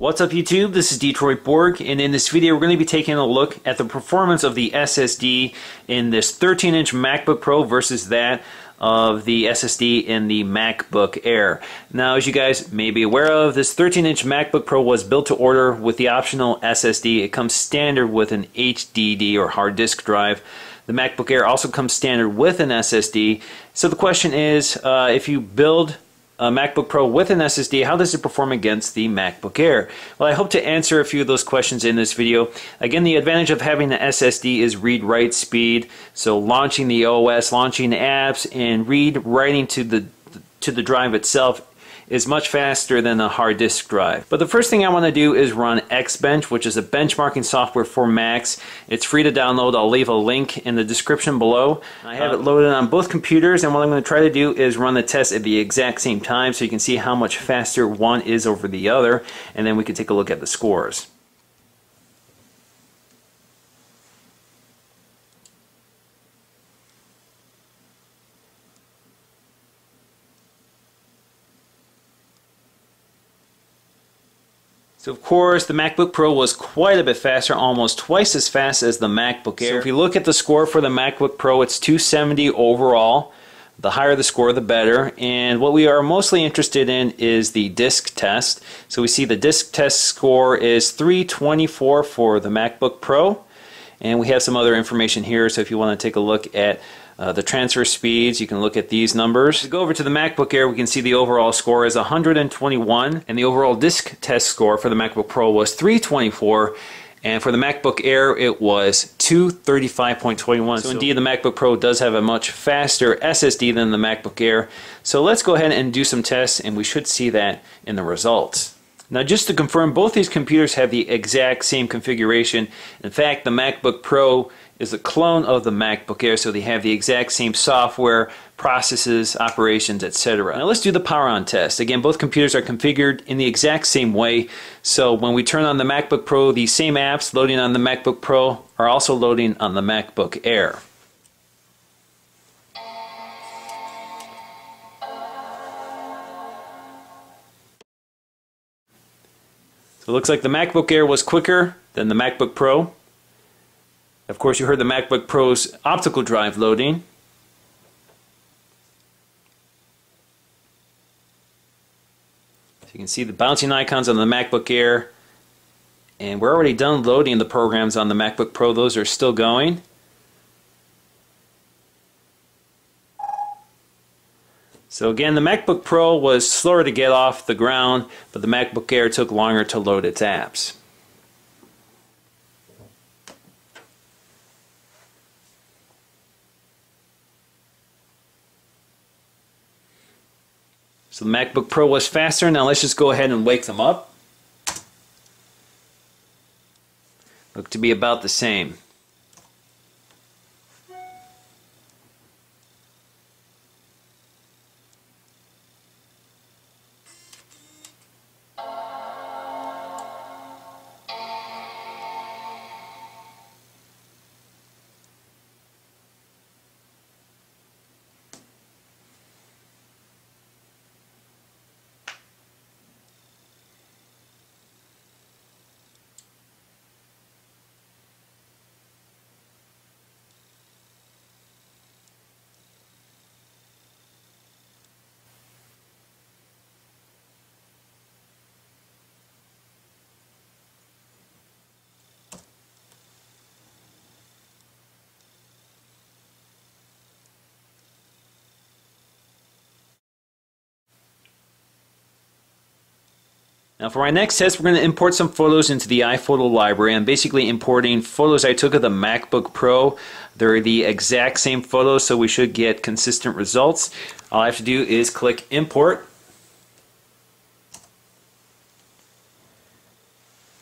What's up YouTube? This is Detroit Borg, and in this video we're going to be taking a look at the performance of the SSD in this 13-inch MacBook Pro versus that of the SSD in the MacBook Air. Now, as you guys may be aware of, this 13-inch MacBook Pro was built to order with the optional SSD. It comes standard with an HDD or hard disk drive. The MacBook Air also comes standard with an SSD. So the question is, if you build a MacBook Pro with an SSD, how does it perform against the MacBook Air? Well, I hope to answer a few of those questions in this video. Again, the advantage of having the SSD is read-write speed. So launching the OS, launching apps, and read-writing to the drive itself is much faster than a hard disk drive. But the first thing I want to do is run Xbench, which is a benchmarking software for Macs. It's free to download. I'll leave a link in the description below. I have it loaded on both computers, and what I'm going to try to do is run the test at the exact same time so you can see how much faster one is over the other, and then we can take a look at the scores. So of course the MacBook Pro was quite a bit faster, almost twice as fast as the MacBook Air. So if you look at the score for the MacBook Pro, it's 270 overall. The higher the score, the better. And what we are mostly interested in is the disk test. So we see the disk test score is 324 for the MacBook Pro. And we have some other information here, so if you want to take a look at the transfer speeds, you can look at these numbers. If we go over to the MacBook Air, we can see the overall score is 121, and the overall disk test score for the MacBook Pro was 324, and for the MacBook Air it was 235.21. So indeed the MacBook Pro does have a much faster SSD than the MacBook Air. So let's go ahead and do some tests, and we should see that in the results. Now, just to confirm, both these computers have the exact same configuration. In fact, the MacBook Pro is a clone of the MacBook Air, so they have the exact same software, processes, operations, etc. Now let's do the power on test. Again, both computers are configured in the exact same way, so when we turn on the MacBook Pro, the same apps loading on the MacBook Pro are also loading on the MacBook Air. So it looks like the MacBook Air was quicker than the MacBook Pro. Of course, you heard the MacBook Pro's optical drive loading. So you can see the bouncing icons on the MacBook Air. And we're already done loading the programs on the MacBook Pro. Those are still going. So again, the MacBook Pro was slower to get off the ground, but the MacBook Air took longer to load its apps. So the MacBook Pro was faster. Now let's just go ahead and wake them up. Look to be about the same. Now for my next test, we're going to import some photos into the iPhoto library. I'm basically importing photos I took of the MacBook Pro. They're the exact same photos, so we should get consistent results. All I have to do is click Import.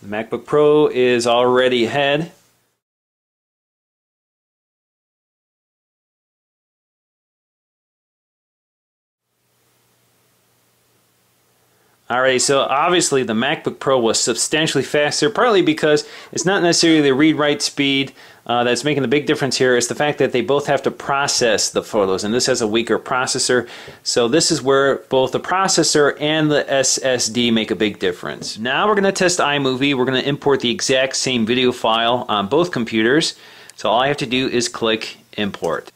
The MacBook Pro is already ahead. Alright, so obviously the MacBook Pro was substantially faster, partly because it's not necessarily the read-write speed that's making the big difference here. It's the fact that they both have to process the photos, and this has a weaker processor. So this is where both the processor and the SSD make a big difference. Now we're going to test iMovie. We're going to import the exact same video file on both computers. So all I have to do is click Import.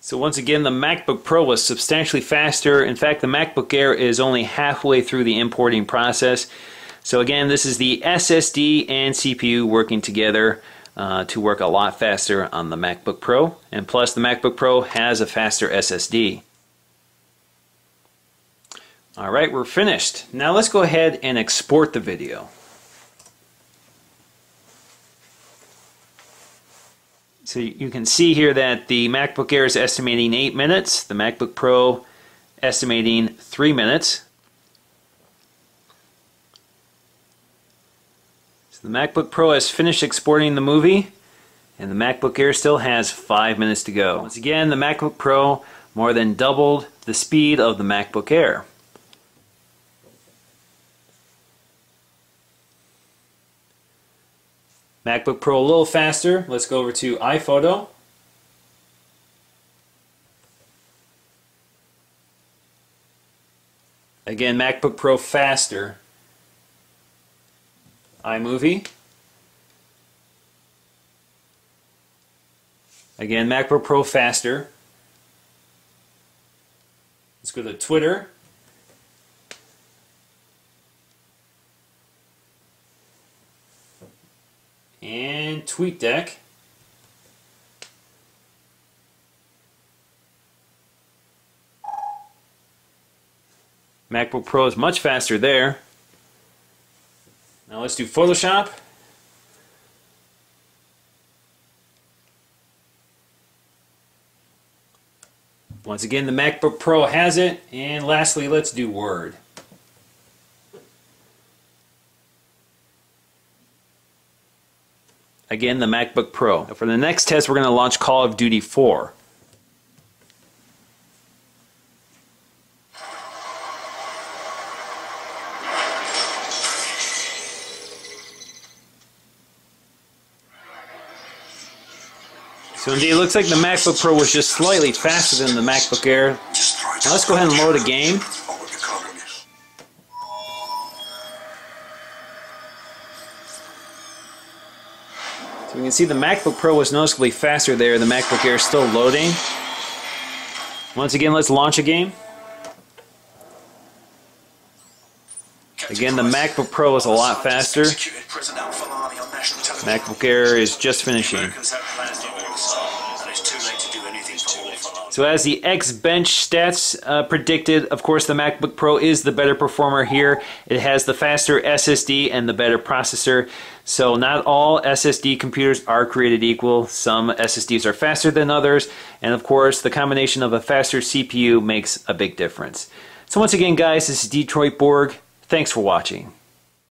So once again, the MacBook Pro was substantially faster. In fact, the MacBook Air is only halfway through the importing process. So again, this is the SSD and CPU working together to work a lot faster on the MacBook Pro. And plus, the MacBook Pro has a faster SSD. Alright, we're finished. Now let's go ahead and export the video. So you can see here that the MacBook Air is estimating 8 minutes, the MacBook Pro estimating 3 minutes. So the MacBook Pro has finished exporting the movie, and the MacBook Air still has 5 minutes to go. Once again, the MacBook Pro more than doubled the speed of the MacBook Air. MacBook Pro a little faster. Let's go over to iPhoto. Again, MacBook Pro faster. iMovie. Again, MacBook Pro faster. Let's go to Twitter. And TweetDeck. MacBook Pro is much faster there. Now let's do Photoshop. Once again, the MacBook Pro has it. And lastly, let's do Word. Again, the MacBook Pro. For the next test, we're going to launch Call of Duty 4. So indeed, it looks like the MacBook Pro was just slightly faster than the MacBook Air. Now let's go ahead and load a game. So we can see the MacBook Pro was noticeably faster there. The MacBook Air is still loading. Once again, let's launch a game. Again, the MacBook Pro is a lot faster. MacBook Air is just finishing. So as the Xbench stats predicted, of course the MacBook Pro is the better performer here. It has the faster SSD and the better processor. So not all SSD computers are created equal. Some SSDs are faster than others. And of course the combination of a faster CPU makes a big difference. So once again guys, this is Detroit Borg. Thanks for watching.